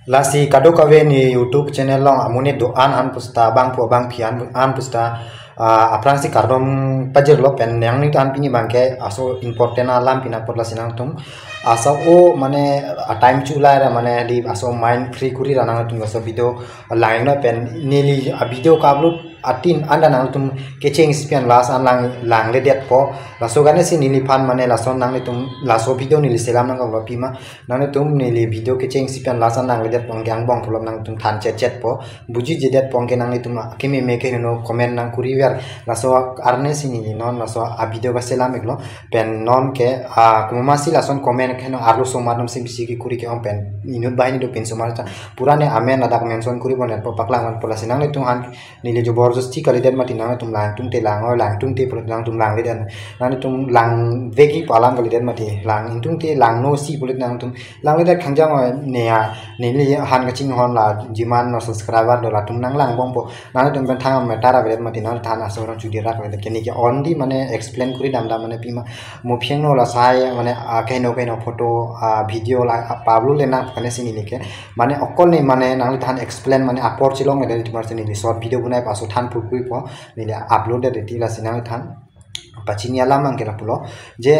Lasi kado kawe ni YouTube channel long amune do an pusta bang po bang pian an pusta aprang si kardom pajer lo pen yang ni tan pini bangke aso important alam pina por lasi nang tum asa o mane time chula ra mane di aso mind free kuri ra nang tum aso video line no pen nili a video ka upload atin anda nang tum kecheng spian las an lang le det po laso gane si nili pan mane laso nang tum laso video nili selam nang ka pima nang tum nili video kecheng spian las an nang le det pong yang bong pulom nang tum than chet po buji jedet pong ke nang tum kimi meke no comment nang kuri ver laso arne si nili non laso a video ka selam eklo pen non ke kuma si lason comment ke no arlo so madam si bisi ki kuri ke on pen inut bahini do pen so marta purane amen adak mention kuri bon po paklang pola sinang le tum han nili jo जबरदस्ती करी देन मती ना तुम लांग तुम ते लांग और लांग तुम ते पुलत लांग तुम लांग ले देन ना तुम लांग वेगी पालांग करी देन मती लांग तुम ते लांग नो सी पुलत लांग तुम लांग ले देन खंजा म नेया नेली हान का चिंग हॉन ला जिमान नो सब्सक्राइबर दो ला तुम नांग लांग बम पो ना तुम बेन थांग म तारा बेद मती ना थान असोरन चुदी रा करे केनी के ऑन दी माने एक्सप्लेन करी दाम दाम माने पीमा मोफियंग नो ला साय माने केनो फोटो वीडियो ला पाब्लो लेना कने सिनी लेके माने अकल ने माने नांग थान एक्सप्लेन माने अपर चिलोंग ने तुमार सिनी शॉर्ट वीडियो बनाय पासो थान पुकुई po nile upload reti la sinang than pachini alam angkela pulo je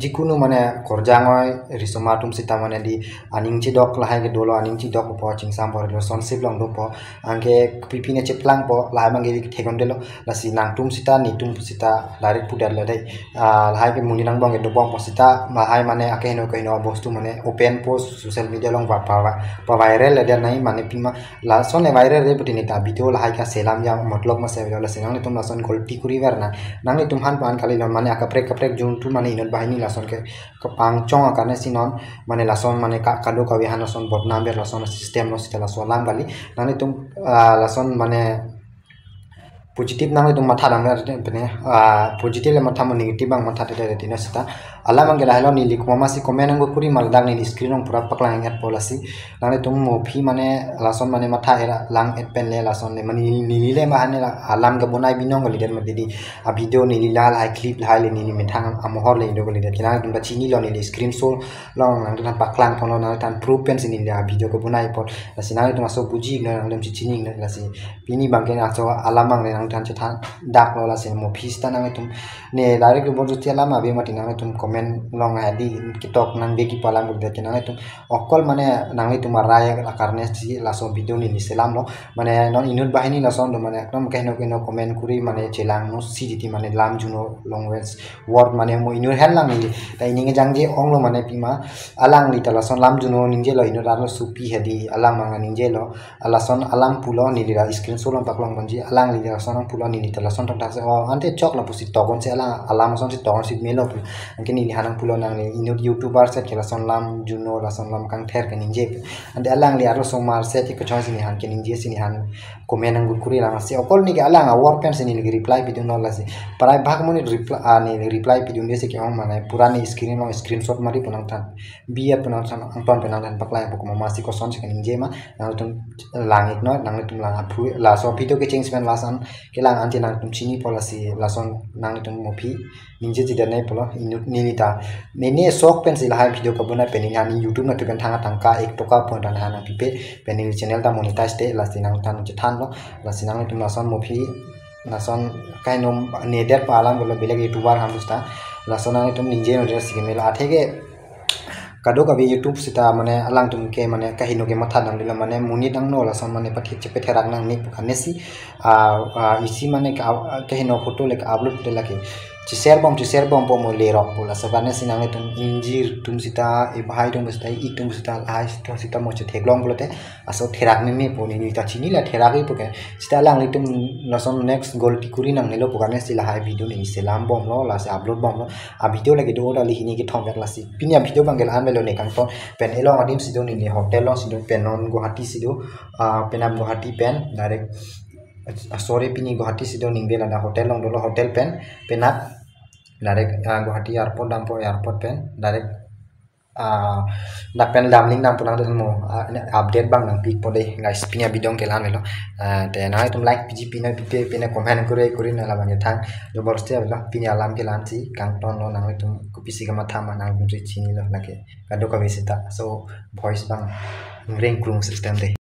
jikunu mane korjangoy risomatum sita mane di aningchi dok lahai ke dolo aningchi dok po chingsam por lo sonsip long do po angke pipine cheplang po lahai mangi thegon delo la sinang tum sita nitum sita direct pudar le dai lahai ke muninang bong do bong po sita lahai mane akeno kaino bostu mane open post social media long pa viral le der nai mane pima la son viral re putini ta video lahai ka selam ya matlok ma se la sinang tum la son golti kuri verna nang tum han pan kali mane akaprek jun tu mane inot bahini lason ke kapang chong akane sinon mane lason mane kado kawi hanason botnam ber lason system no sita lason lam kali nang tum lason mane positif nang tum matha dang pene positif le matha mo negatif bang matha te tina sita ala mang gela hello ni likma masi comment ngo kuri mal dang ni screen ong pura paklang at policy nang tum mo phi mane lason mane matha era lang et pen le lason ne mani ni le ma hane alam ga bonai binong goli den mati di a video ni la la clip la le ni mithang amohor le ndo goli den kina tum chini lo ni screen so long nang tum paklang kono nang tan proof pen sin ni la video ko bonai pot la sinang tum so buji nang tum chini la si pini bang ke aso alamang nang tan chan dak lo la sin mo phis ta nang tum ne direct bo ju tiala ma be mati nang tum comment long adi kitok nang be ki palang gol de nang tum okol mane nang tum raya karne si la so video ni selam lo mane non inut bahini la son do mane ekdom keno comment kuri mane chelang no si diti mane lam juno language word mane mo inut hel lang ni ta ininge jangje ong lo mane pima alang li ta la son lam juno ninje lo inut arlo supi hedi alang manga ninje lo ala son alam pulo ni dira screen so long paklong banji alang li la son pulo ni ta la son ta se o ante chok la pusi togon se alam son si togon si melo angke ni hanang pulo nang ni inut youtuber set ke la son lam juno la son lam kang ther ke ninje ante alang li arlo so mar set ke chon sini han ke ninje sini han komen ang kuri lang si okol ni ke alang a work pen sini ni reply video no la si parai bhag moni reply video ni se ke on mane purani screen lo screenshot mari punang tan biya punang tan angton penang tan paklai pok ma si ko son se ke ninje ma nang tum langit no nang tum lang aphu la so video ke change pen lasan ke lang anti nang tum chini policy lason nang tum mopi ninje jida nai polo inut ninita nene sok pen si lahai video ka buna pen ni youtube na tukan thanga tangka ek toka pon dan hana pipe pen ni channel ta monetize te la sinang tan je than lo la sinang tum lason mopi lason kainom neder palam bolo beleg youtuber hamusta lason nang tum ninje no dress ke mela athege kado kabi youtube sita mane alang tum ke mane kahino ke matha dang dila mane muni dang no la son mane pathi chepe therak nang ni kanesi isi mane kahino photo lek upload de lake share bom po mo le rok pola sabane sinang tum injir tum sita e bhai tum sita I tum sita ai tum sita mo che theklong bolote aso therak ni po ni ta chini la therak I poke sita lang li tum la son next goal tikuri nang nelo pokane sila hai video ni selam bom lo la se upload bom lo a video lagi do la li hini ki thong la si pinya video bangel an lo ne kang ton pen elong adim sido ni hotel lo sido penon Guwahati sido penam Guwahati pen direct sorry pini Guwahati sido ningbe la hotel long dolo hotel pen penat direct Guwahati airport dampo airport pen direct Dapen damling nang pulang tu mo update bang nang pik pode guys pinya bidong ke lan lo te na tum like pgp na pipe pina comment kuri na la bang thang jo borste la pinya lam ke lan si kang ton no nang tum kupisi ka matha ma nang tum chini lo lake kado ka visita so voice bang ring krung system de